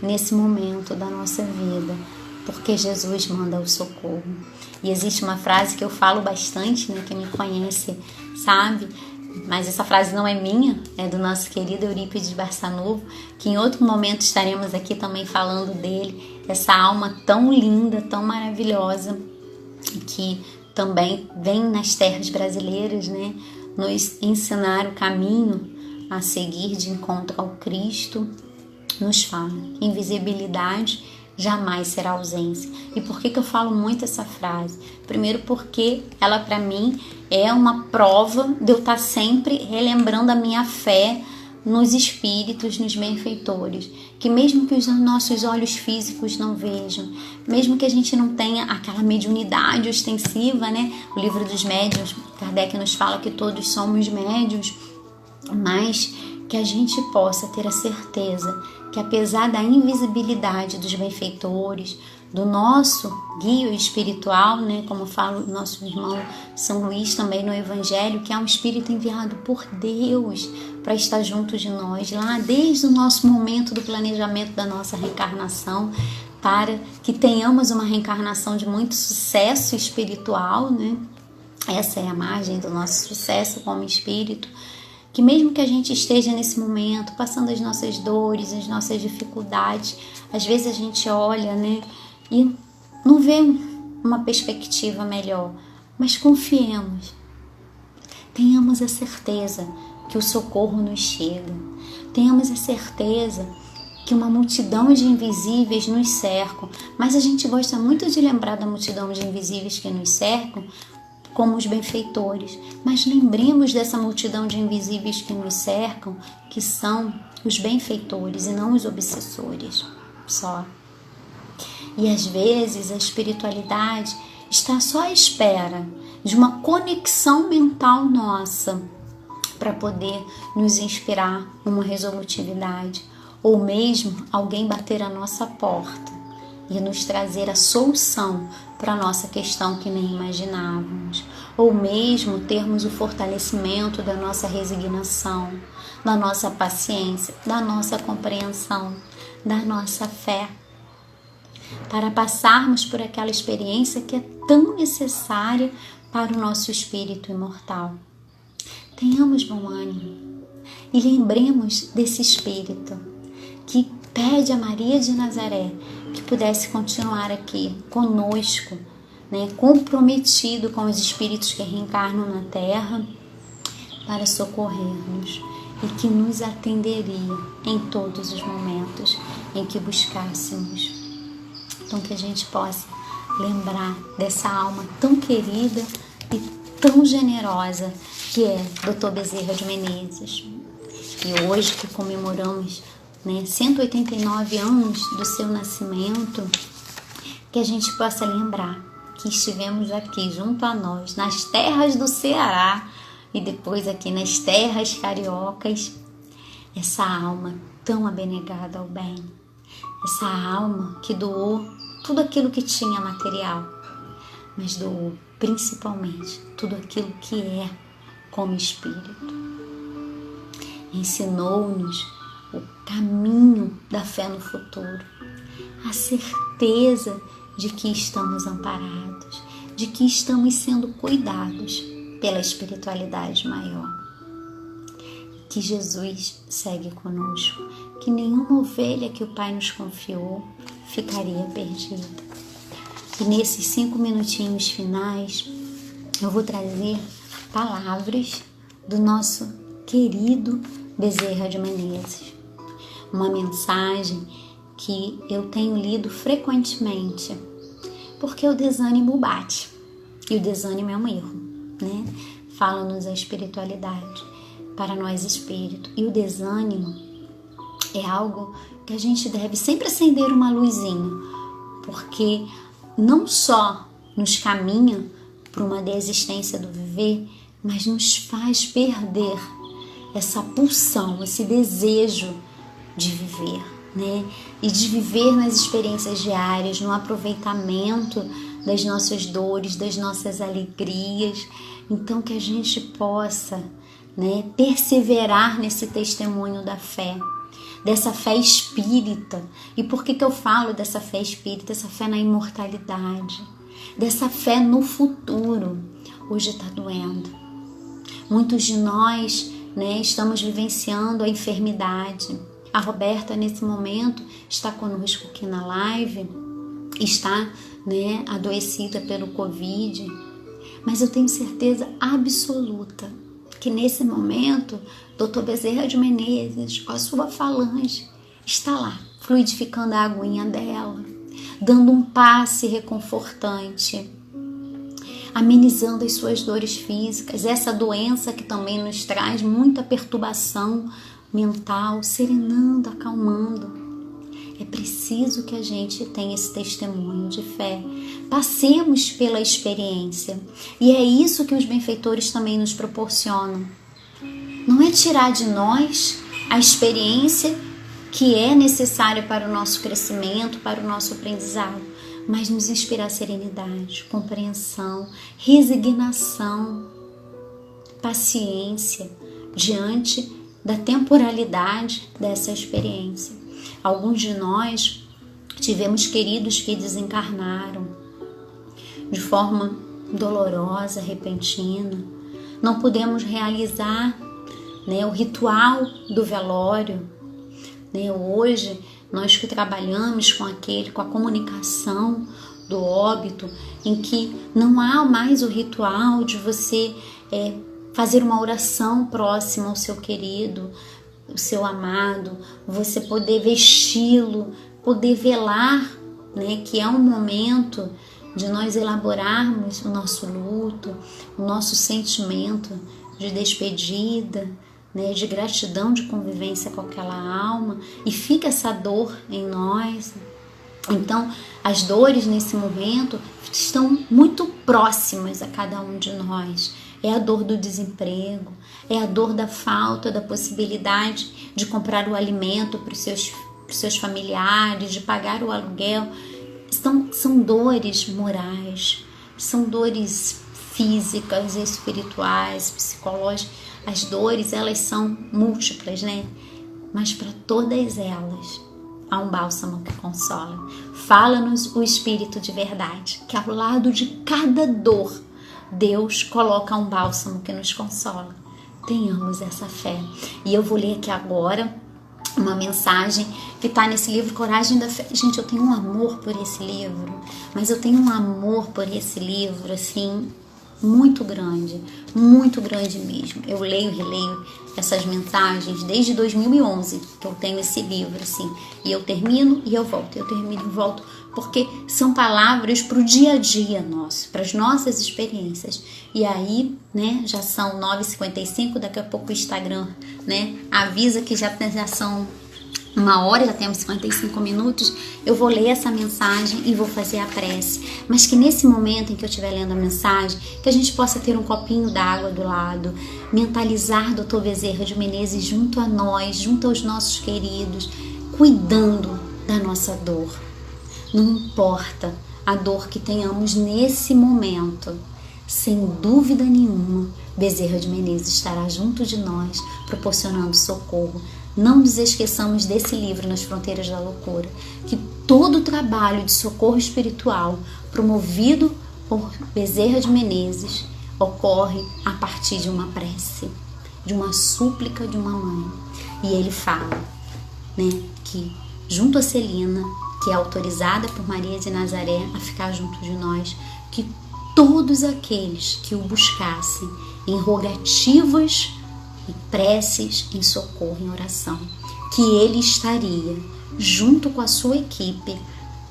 nesse momento da nossa vida, porque Jesus manda o socorro. E existe uma frase que eu falo bastante, né, quem me conhece sabe, mas essa frase não é minha, é do nosso querido Eurípides Barçanufo, que em outro momento estaremos aqui também falando dele, essa alma tão linda, tão maravilhosa, que também vem nas terras brasileiras, né, nos ensinar o caminho a seguir de encontro ao Cristo. Nos fala que invisibilidade jamais será ausência. E por que eu falo muito essa frase? Primeiro porque ela para mim é uma prova de eu estar sempre relembrando a minha fé nos espíritos, nos benfeitores, que mesmo que os nossos olhos físicos não vejam, mesmo que a gente não tenha aquela mediunidade ostensiva, né? O livro dos médiuns, Kardec nos fala que todos somos médiuns, mas que a gente possa ter a certeza que apesar da invisibilidade dos benfeitores, do nosso guia espiritual, né, como fala o nosso irmão São Luís também no Evangelho, que é um espírito enviado por Deus para estar junto de nós, lá desde o nosso momento do planejamento da nossa reencarnação, para que tenhamos uma reencarnação de muito sucesso espiritual, né? Essa é a margem do nosso sucesso como espírito, que mesmo que a gente esteja nesse momento, passando as nossas dores, as nossas dificuldades, às vezes a gente olha, né, e não vê uma perspectiva melhor, mas confiemos, tenhamos a certeza que o socorro nos chega, tenhamos a certeza que uma multidão de invisíveis nos cercam, mas a gente gosta muito de lembrar da multidão de invisíveis que nos cercam como os benfeitores, mas lembremos dessa multidão de invisíveis que nos cercam, que são os benfeitores e não os obsessores só. E às vezes a espiritualidade está só à espera de uma conexão mental nossa para poder nos inspirar numa resolutividade, ou mesmo alguém bater a nossa porta e nos trazer a solução para a nossa questão que nem imaginávamos, ou mesmo termos o fortalecimento da nossa resignação, da nossa paciência, da nossa compreensão, da nossa fé, para passarmos por aquela experiência que é tão necessária para o nosso espírito imortal. Tenhamos bom ânimo e lembremos desse espírito que pede a Maria de Nazaré que pudesse continuar aqui conosco, né, comprometido com os espíritos que reencarnam na Terra para socorrer-nos e que nos atenderia em todos os momentos em que buscássemos. Então que a gente possa lembrar dessa alma tão querida e tão generosa que é Dr. Bezerra de Menezes. E hoje que comemoramos, né, 189 anos do seu nascimento, que a gente possa lembrar que estivemos aqui junto a nós, nas terras do Ceará e depois aqui nas terras cariocas, essa alma tão abnegada ao bem, essa alma que doou tudo aquilo que tinha material, mas doou principalmente tudo aquilo que é como espírito. Ensinou-nos o caminho da fé no futuro, a certeza de que estamos amparados, de que estamos sendo cuidados pela espiritualidade maior. Que Jesus segue conosco, que nenhuma ovelha que o Pai nos confiou ficaria perdida. E nesses 5 minutinhos finais, eu vou trazer palavras do nosso querido Bezerra de Menezes. Uma mensagem que eu tenho lido frequentemente, porque o desânimo bate, e o desânimo é um erro, né? Fala-nos a espiritualidade para nós espírito, e o desânimo é algo que a gente deve sempre acender uma luzinha, porque não só nos caminha para uma desistência do viver, mas nos faz perder essa pulsão, esse desejo de viver, né? E de viver nas experiências diárias, no aproveitamento das nossas dores, das nossas alegrias. Então que a gente possa, né, perseverar nesse testemunho da fé, dessa fé espírita. E por que eu falo dessa fé espírita? Essa fé na imortalidade, dessa fé no futuro. Hoje está doendo. Muitos de nós, né, estamos vivenciando a enfermidade. A Roberta, nesse momento, está conosco aqui na live, está, né, adoecida pelo Covid, mas eu tenho certeza absoluta que nesse momento, Dr. Bezerra de Menezes, com a sua falange, está lá, fluidificando a aguinha dela, dando um passe reconfortante, amenizando as suas dores físicas, essa doença que também nos traz muita perturbação mental, serenando, acalmando. É preciso que a gente tenha esse testemunho de fé. Passemos pela experiência. E é isso que os benfeitores também nos proporcionam. Não é tirar de nós a experiência que é necessária para o nosso crescimento, para o nosso aprendizado, mas nos inspirar serenidade, compreensão, resignação, paciência diante da temporalidade dessa experiência. Alguns de nós tivemos queridos que desencarnaram de forma dolorosa, repentina. Não pudemos realizar, o ritual do velório. Hoje, nós que trabalhamos com a comunicação do óbito, em que não há mais o ritual de você fazer uma oração próxima ao seu querido, o seu amado, você poder vesti-lo, poder velar, que é um momento de nós elaborarmos o nosso luto, o nosso sentimento de despedida, de gratidão, de convivência com aquela alma, e fica essa dor em nós. Então, as dores nesse momento estão muito próximas a cada um de nós. É a dor do desemprego, é a dor da falta da possibilidade de comprar o alimento para os seus familiares, de pagar o aluguel. São dores morais, são dores físicas, espirituais, psicológicas. As dores, elas são múltiplas, Mas para todas elas há um bálsamo que consola. Fala-nos o Espírito de verdade, que ao lado de cada dor, Deus coloca um bálsamo que nos consola. Tenhamos essa fé. E eu vou ler aqui agora uma mensagem que está nesse livro, Coragem da Fé. Gente, eu tenho um amor por esse livro, mas eu tenho um amor por esse livro, assim, muito grande mesmo. Eu leio e releio essas mensagens desde 2011 que eu tenho esse livro, assim, e eu termino e eu volto, porque são palavras para o dia a dia nosso, para as nossas experiências. E aí, já são 9h55, daqui a pouco o Instagram, avisa que já são 1h, já temos 55 minutos. Eu vou ler essa mensagem e vou fazer a prece, mas que nesse momento em que eu estiver lendo a mensagem, que a gente possa ter um copinho d'água do lado, mentalizar Dr. Bezerra de Menezes junto a nós, junto aos nossos queridos, cuidando da nossa dor. Não importa a dor que tenhamos nesse momento, sem dúvida nenhuma, Bezerra de Menezes estará junto de nós, proporcionando socorro. Não nos esqueçamos desse livro, Nas Fronteiras da Loucura, que todo o trabalho de socorro espiritual promovido por Bezerra de Menezes ocorre a partir de uma prece, de uma súplica de uma mãe. E ele fala, que junto a Celina, que é autorizada por Maria de Nazaré a ficar junto de nós, que todos aqueles que o buscassem em rogativas e preces, em socorro, em oração, que ele estaria junto com a sua equipe,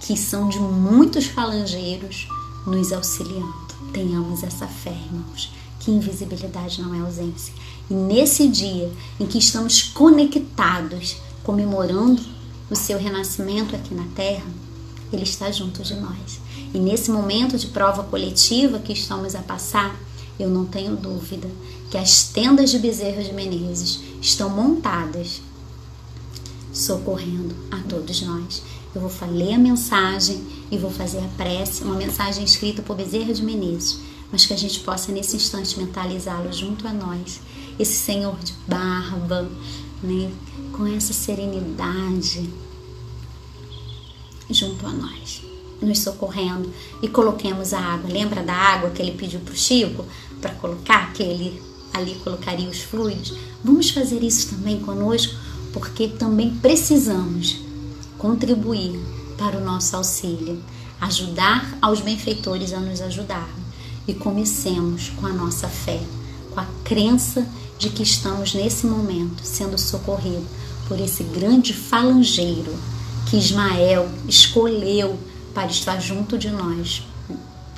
que são de muitos falangeiros, nos auxiliando. Tenhamos essa fé, irmãos, que invisibilidade não é ausência. E nesse dia em que estamos conectados, comemorando o seu renascimento aqui na Terra, ele está junto de nós. E nesse momento de prova coletiva que estamos a passar, eu não tenho dúvida que as tendas de Bezerra de Menezes estão montadas, socorrendo a todos nós. Eu vou ler a mensagem e vou fazer a prece, uma mensagem escrita por Bezerra de Menezes, mas que a gente possa nesse instante mentalizá-lo junto a nós, esse Senhor de barba, com essa serenidade junto a nós, nos socorrendo. E coloquemos a água. Lembra da água que ele pediu para o Chico para colocar, que ele ali colocaria os fluidos? Vamos fazer isso também conosco, porque também precisamos contribuir para o nosso auxílio, ajudar aos benfeitores a nos ajudar. E comecemos com a nossa fé, com a crença de que estamos nesse momento sendo socorridos por esse grande falangeiro que Ismael escolheu para estar junto de nós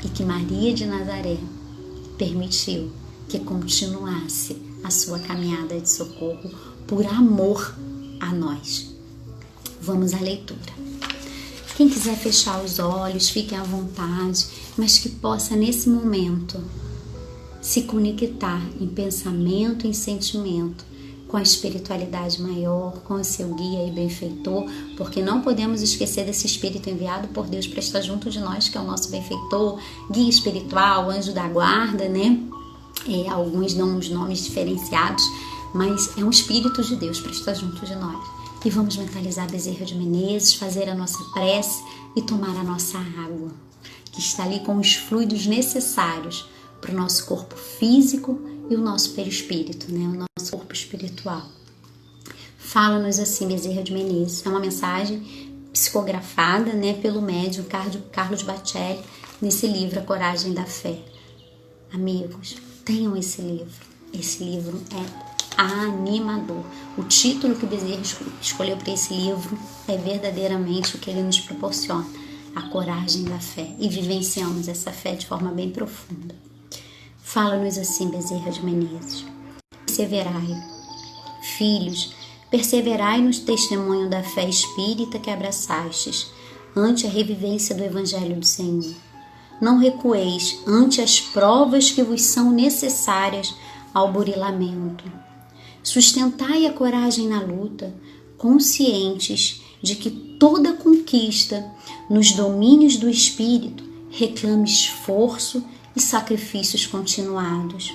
e que Maria de Nazaré permitiu que continuasse a sua caminhada de socorro por amor a nós. Vamos à leitura. Quem quiser fechar os olhos, fique à vontade, mas que possa nesse momento se conectar em pensamento e em sentimento com a espiritualidade maior, com o seu guia e benfeitor, porque não podemos esquecer desse espírito enviado por Deus para estar junto de nós, que é o nosso benfeitor, guia espiritual, anjo da guarda, né? Alguns dão uns nomes diferenciados, mas é um espírito de Deus para estar junto de nós. E vamos mentalizar Bezerra de Menezes, fazer a nossa prece e tomar a nossa água, que está ali com os fluidos necessários para o nosso corpo físico e o nosso perispírito, né? O nosso corpo espiritual. Fala-nos assim, Bezerra de Menezes. É uma mensagem psicografada, né, pelo médium Carlos Bacelli, nesse livro A Coragem da Fé. Amigos, tenham esse livro. Esse livro é animador. O título que Bezerra escolheu para esse livro é verdadeiramente o que ele nos proporciona, a coragem da fé. E vivenciamos essa fé de forma bem profunda. Fala-nos assim, Bezerra de Menezes. Perseverai, filhos, perseverai no testemunho da fé espírita que abraçastes, ante a revivência do Evangelho do Senhor. Não recueis ante as provas que vos são necessárias ao burilamento. Sustentai a coragem na luta, conscientes de que toda conquista nos domínios do espírito reclama esforço e sacrifícios continuados.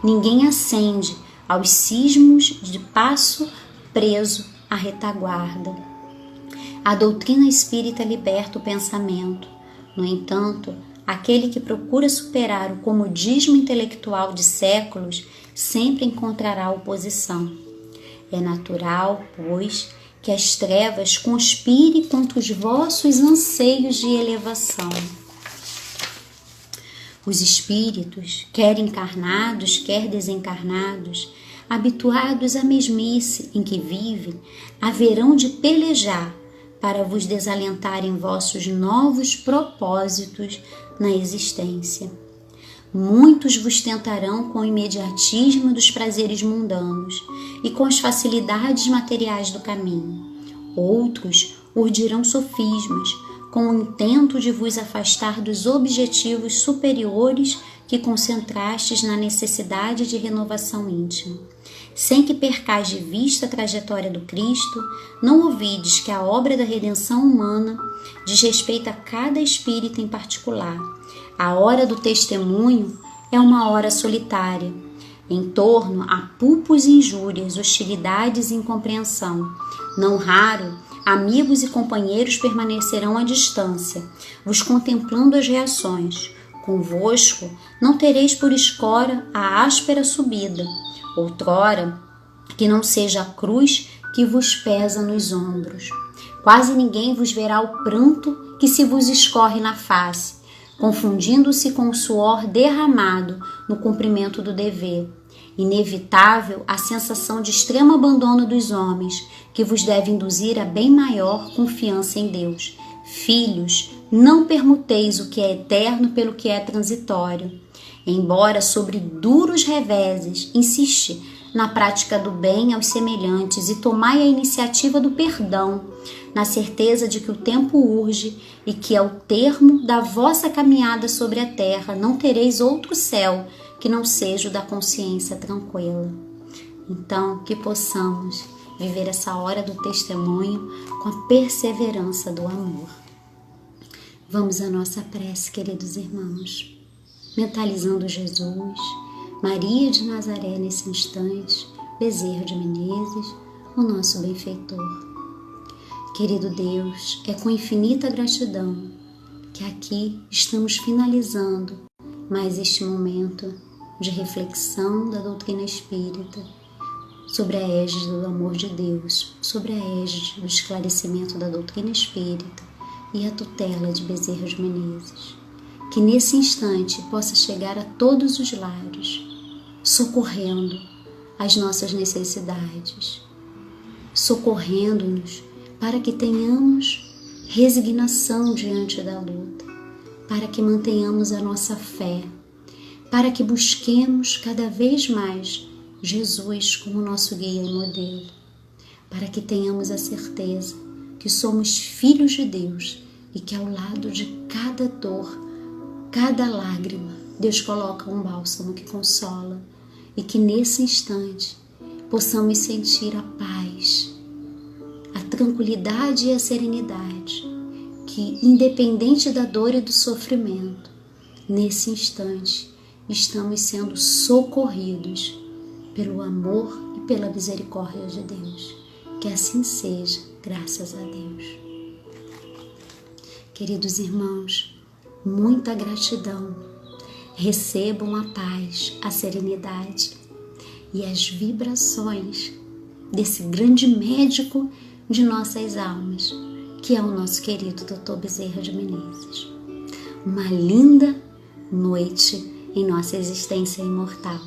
Ninguém ascende aos cismos de passo preso à retaguarda. A doutrina espírita liberta o pensamento. No entanto, aquele que procura superar o comodismo intelectual de séculos sempre encontrará oposição. É natural, pois, que as trevas conspirem contra os vossos anseios de elevação. Os espíritos, quer encarnados, quer desencarnados, habituados à mesmice em que vivem, haverão de pelejar para vos desalentar em vossos novos propósitos na existência. Muitos vos tentarão com o imediatismo dos prazeres mundanos e com as facilidades materiais do caminho. Outros urdirão sofismas, com o intento de vos afastar dos objetivos superiores que concentrastes na necessidade de renovação íntima. Sem que percais de vista a trajetória do Cristo, não ouvides que a obra da redenção humana diz respeito a cada espírito em particular. A hora do testemunho é uma hora solitária. Em torno há pulpos e injúrias, hostilidades e incompreensão. Não raro, amigos e companheiros permanecerão à distância, vos contemplando as reações. Convosco não tereis por escora a áspera subida, outrora que não seja a cruz que vos pesa nos ombros. Quase ninguém vos verá o pranto que se vos escorre na face, confundindo-se com o suor derramado no cumprimento do dever. Inevitável a sensação de extremo abandono dos homens, que vos deve induzir a bem maior confiança em Deus. Filhos, não permuteis o que é eterno pelo que é transitório. Embora sobre duros reveses, insiste na prática do bem aos semelhantes e tomai a iniciativa do perdão, na certeza de que o tempo urge e que ao termo da vossa caminhada sobre a terra não tereis outro céu que não seja o da consciência tranquila. Então, que possamos viver essa hora do testemunho com a perseverança do amor. Vamos à nossa prece, queridos irmãos, mentalizando Jesus, Maria de Nazaré nesse instante, Bezerra de Menezes, o nosso benfeitor. Querido Deus, é com infinita gratidão que aqui estamos finalizando mais este momento de reflexão da doutrina espírita sobre a égide do amor de Deus, sobre a égide do esclarecimento da doutrina espírita e a tutela de Bezerra de Menezes. Que nesse instante possa chegar a todos os lares, socorrendo as nossas necessidades, socorrendo-nos para que tenhamos resignação diante da luta, para que mantenhamos a nossa fé, para que busquemos cada vez mais Jesus como nosso guia e modelo, para que tenhamos a certeza que somos filhos de Deus e que ao lado de cada dor, cada lágrima, Deus coloca um bálsamo que consola e que nesse instante possamos sentir a paz, a tranquilidade e a serenidade, que independente da dor e do sofrimento, nesse instante estamos sendo socorridos pelo amor e pela misericórdia de Deus. Que assim seja, graças a Deus. Queridos irmãos, muita gratidão. Recebam a paz, a serenidade e as vibrações desse grande médico de nossas almas, que é o nosso querido Dr. Bezerra de Menezes. Uma linda noite em nossa existência imortal.